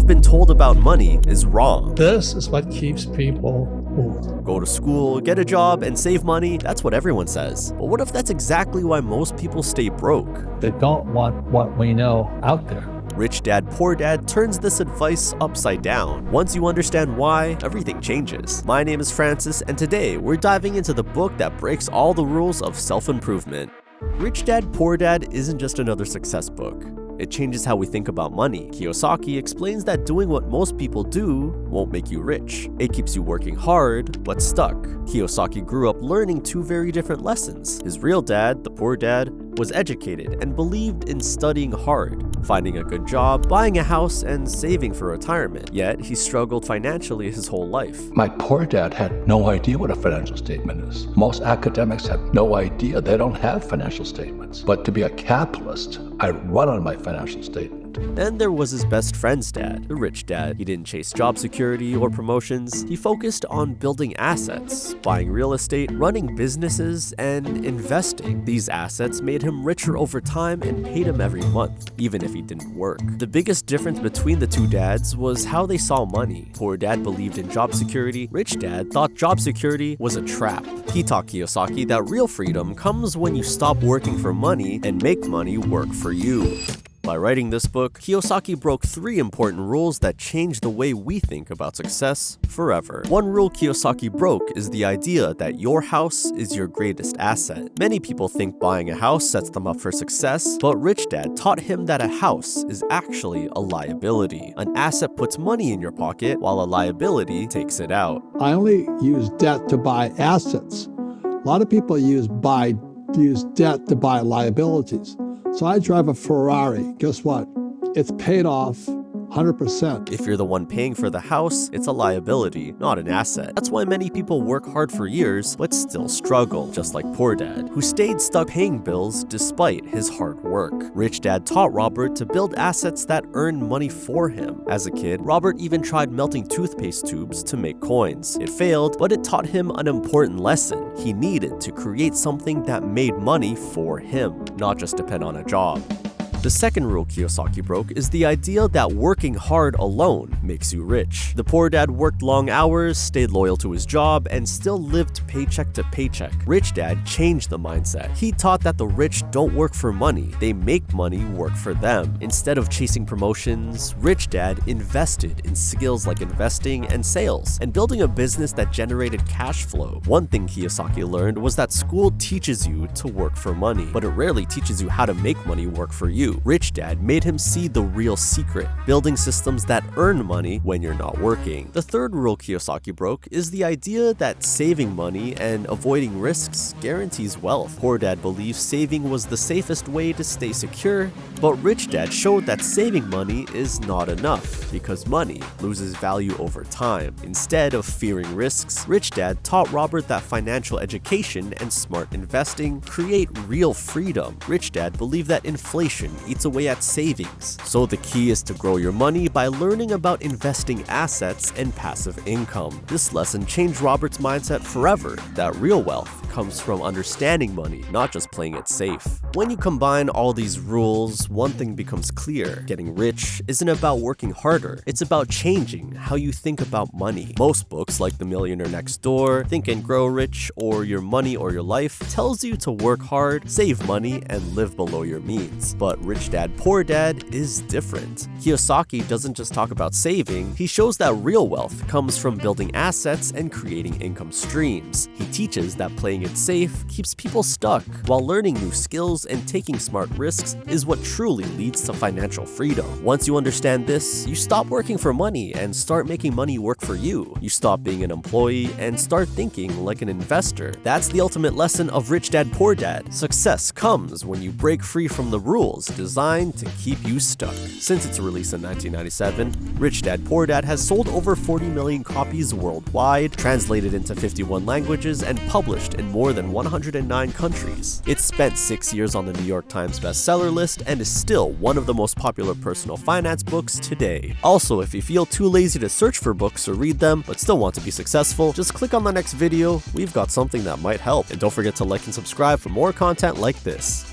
been told about money is wrong. This is what keeps people poor. Go to school, get a job, and save money, that's what everyone says. But what if that's exactly why most people stay broke? They don't want what we know out there. Rich Dad Poor Dad turns this advice upside down. Once you understand why, everything changes. My name is Francis, and today we're diving into the book that breaks all the rules of self-improvement. Rich Dad Poor Dad isn't just another success book. It changes how we think about money. Kiyosaki explains that doing what most people do won't make you rich. It keeps you working hard, but stuck. Kiyosaki grew up learning two very different lessons. His real dad, the poor dad, was educated and believed in studying hard, finding a good job, buying a house, and saving for retirement. Yet, he struggled financially his whole life. My poor dad had no idea what a financial statement is. Most academics have no idea. They don't have financial statements. But to be a capitalist, I run on my financial statement. Then there was his best friend's dad, the rich dad. He didn't chase job security or promotions. He focused on building assets, buying real estate, running businesses, and investing. These assets made him richer over time and paid him every month, even if he didn't work. The biggest difference between the two dads was how they saw money. Poor dad believed in job security. Rich dad thought job security was a trap. He taught Kiyosaki that real freedom comes when you stop working for money and make money work for you. By writing this book, Kiyosaki broke 3 important rules that changed the way we think about success forever. One rule Kiyosaki broke is the idea that your house is your greatest asset. Many people think buying a house sets them up for success, but Rich Dad taught him that a house is actually a liability. An asset puts money in your pocket, while a liability takes it out. I only use debt to buy assets. A lot of people use debt to buy liabilities. So I drive a Ferrari. Guess what? It's paid off 100%. If you're the one paying for the house, it's a liability, not an asset. That's why many people work hard for years, but still struggle, just like Poor Dad, who stayed stuck paying bills despite his hard work. Rich Dad taught Robert to build assets that earn money for him. As a kid, Robert even tried melting toothpaste tubes to make coins. It failed, but it taught him an important lesson. He needed to create something that made money for him, not just depend on a job. The second rule Kiyosaki broke is the idea that working hard alone makes you rich. The poor dad worked long hours, stayed loyal to his job, and still lived paycheck to paycheck. Rich Dad changed the mindset. He taught that the rich don't work for money, they make money work for them. Instead of chasing promotions, Rich Dad invested in skills like investing and sales, and building a business that generated cash flow. One thing Kiyosaki learned was that school teaches you to work for money, but it rarely teaches you how to make money work for you. Rich Dad made him see the real secret, building systems that earn money when you're not working. The third rule Kiyosaki broke is the idea that saving money and avoiding risks guarantees wealth. Poor Dad believes saving was the safest way to stay secure, but Rich Dad showed that saving money is not enough because money loses value over time. Instead of fearing risks, Rich Dad taught Robert that financial education and smart investing create real freedom. Rich Dad believed that inflation eats away at savings. So the key is to grow your money by learning about investing assets and passive income. This lesson changed Robert's mindset forever, that real wealth comes from understanding money, not just playing it safe. When you combine all these rules, one thing becomes clear. Getting rich isn't about working harder, it's about changing how you think about money. Most books like The Millionaire Next Door, Think and Grow Rich, or Your Money or Your Life tells you to work hard, save money, and live below your means. But Rich Dad Poor Dad is different. Kiyosaki doesn't just talk about saving, he shows that real wealth comes from building assets and creating income streams. He teaches that playing it safe keeps people stuck, while learning new skills and taking smart risks is what truly leads to financial freedom. Once you understand this, you stop working for money and start making money work for you. You stop being an employee and start thinking like an investor. That's the ultimate lesson of Rich Dad Poor Dad. Success comes when you break free from the rules designed to keep you stuck. Since its release in 1997, Rich Dad Poor Dad has sold over 40 million copies worldwide, translated into 51 languages, and published in more than 109 countries. It's spent 6 years on the New York Times bestseller list and is still one of the most popular personal finance books today. Also, if you feel too lazy to search for books or read them, but still want to be successful, just click on the next video. We've got something that might help. And don't forget to like and subscribe for more content like this.